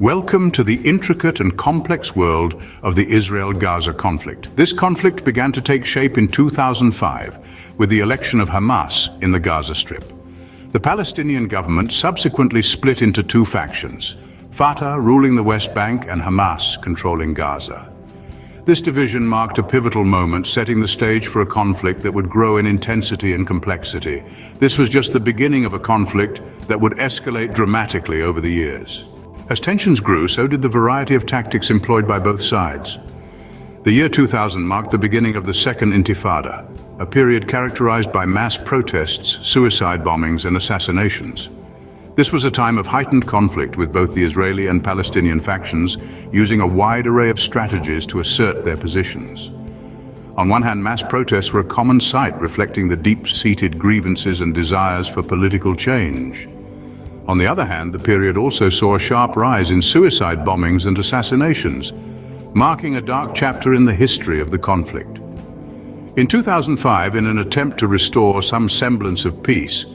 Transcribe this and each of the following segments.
Welcome to the intricate and complex world of the Israel-Gaza conflict. This conflict began to take shape in 2005 with the election of Hamas in the Gaza Strip. The Palestinian government subsequently split into two factions, Fatah ruling the West Bank and Hamas controlling Gaza. This division marked a pivotal moment, setting the stage for a conflict that would grow in intensity and complexity. This was just the beginning of a conflict that would escalate dramatically over the years. As tensions grew, so did the variety of tactics employed by both sides. The year 2000 marked the beginning of the Second Intifada, a period characterized by mass protests, suicide bombings, and assassinations. This was a time of heightened conflict with both the Israeli and Palestinian factions, using a wide array of strategies to assert their positions. On one hand, mass protests were a common sight, reflecting the deep-seated grievances and desires for political change. On the other hand, the period also saw a sharp rise in suicide bombings and assassinations, marking a dark chapter in the history of the conflict. In 2005, in an attempt to restore some semblance of peace,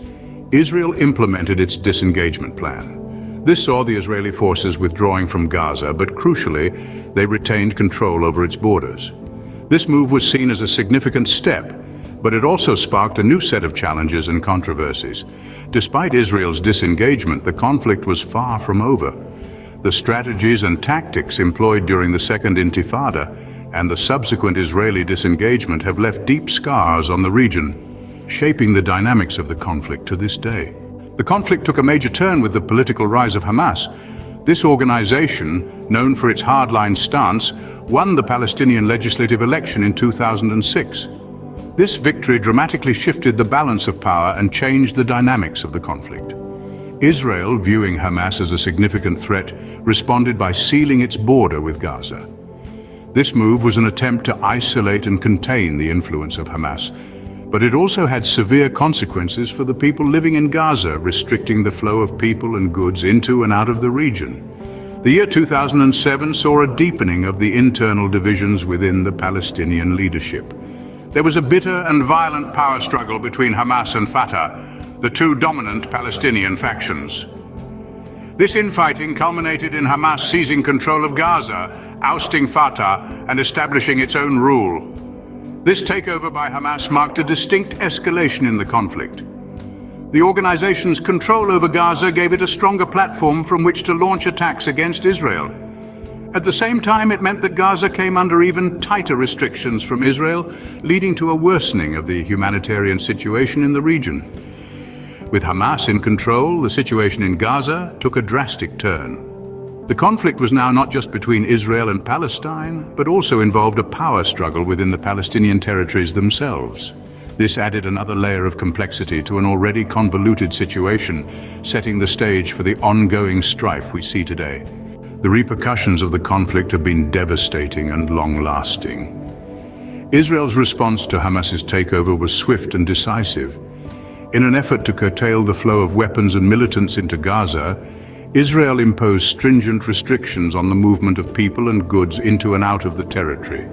Israel implemented its disengagement plan. This saw the Israeli forces withdrawing from Gaza, but crucially, they retained control over its borders. This move was seen as a significant step, but it also sparked a new set of challenges and controversies. Despite Israel's disengagement, the conflict was far from over. The strategies and tactics employed during the Second Intifada and the subsequent Israeli disengagement have left deep scars on the region, shaping the dynamics of the conflict to this day. The conflict took a major turn with the political rise of Hamas. This organization, known for its hardline stance, won the Palestinian legislative election in 2006. This victory dramatically shifted the balance of power and changed the dynamics of the conflict. Israel, viewing Hamas as a significant threat, responded by sealing its border with Gaza. This move was an attempt to isolate and contain the influence of Hamas, but it also had severe consequences for the people living in Gaza, restricting the flow of people and goods into and out of the region. The year 2007 saw a deepening of the internal divisions within the Palestinian leadership. There was a bitter and violent power struggle between Hamas and Fatah, the two dominant Palestinian factions. This infighting culminated in Hamas seizing control of Gaza, ousting Fatah, and establishing its own rule. This takeover by Hamas marked a distinct escalation in the conflict. The organization's control over Gaza gave it a stronger platform from which to launch attacks against Israel. At the same time, it meant that Gaza came under even tighter restrictions from Israel, leading to a worsening of the humanitarian situation in the region. With Hamas in control, the situation in Gaza took a drastic turn. The conflict was now not just between Israel and Palestine, but also involved a power struggle within the Palestinian territories themselves. This added another layer of complexity to an already convoluted situation, setting the stage for the ongoing strife we see today. The repercussions of the conflict have been devastating and long-lasting. Israel's response to Hamas's takeover was swift and decisive. In an effort to curtail the flow of weapons and militants into Gaza, Israel imposed stringent restrictions on the movement of people and goods into and out of the territory.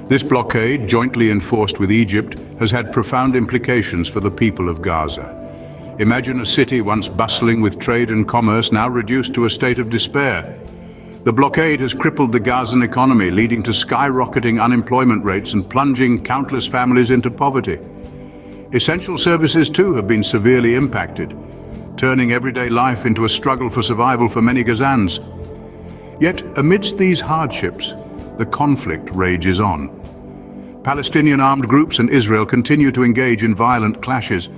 This blockade, jointly enforced with Egypt, has had profound implications for the people of Gaza. Imagine a city once bustling with trade and commerce, now reduced to a state of despair. The blockade has crippled the Gazan economy, leading to skyrocketing unemployment rates and plunging countless families into poverty. Essential services too have been severely impacted, turning everyday life into a struggle for survival for many Gazans. Yet, amidst these hardships, the conflict rages on. Palestinian armed groups and Israel continue to engage in violent clashes.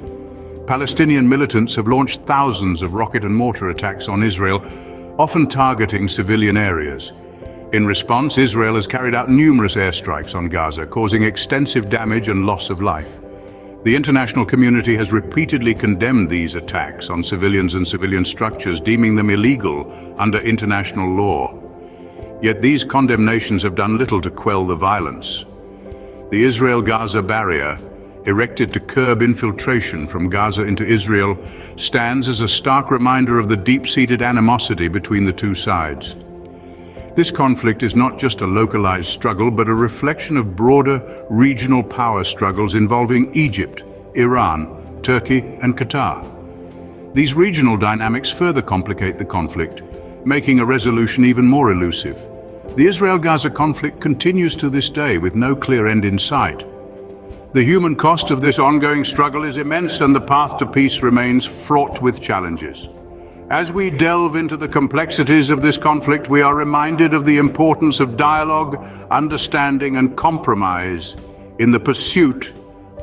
Palestinian militants have launched thousands of rocket and mortar attacks on Israel, often targeting civilian areas. In response, Israel has carried out numerous airstrikes on Gaza, causing extensive damage and loss of life. The international community has repeatedly condemned these attacks on civilians and civilian structures, deeming them illegal under international law. Yet these condemnations have done little to quell the violence. The Israel-Gaza barrier, erected to curb infiltration from Gaza into Israel, stands as a stark reminder of the deep-seated animosity between the two sides. This conflict is not just a localized struggle, but a reflection of broader regional power struggles involving Egypt, Iran, Turkey, and Qatar. These regional dynamics further complicate the conflict, making a resolution even more elusive. The Israel-Gaza conflict continues to this day with no clear end in sight. The human cost of this ongoing struggle is immense, and the path to peace remains fraught with challenges. As we delve into the complexities of this conflict, we are reminded of the importance of dialogue, understanding, and compromise in the pursuit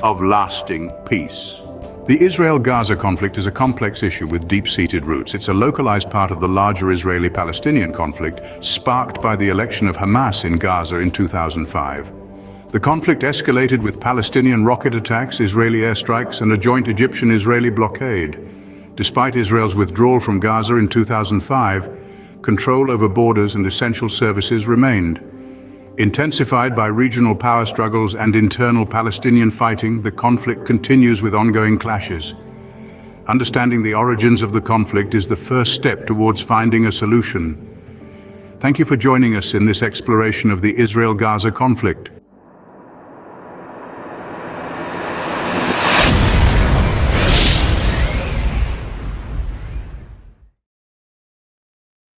of lasting peace. The Israel-Gaza conflict is a complex issue with deep-seated roots. It's a localized part of the larger Israeli-Palestinian conflict, sparked by the election of Hamas in Gaza in 2005. The conflict escalated with Palestinian rocket attacks, Israeli airstrikes, and a joint Egyptian-Israeli blockade. Despite Israel's withdrawal from Gaza in 2005, control over borders and essential services remained. Intensified by regional power struggles and internal Palestinian fighting, the conflict continues with ongoing clashes. Understanding the origins of the conflict is the first step towards finding a solution. Thank you for joining us in this exploration of the Israel-Gaza conflict.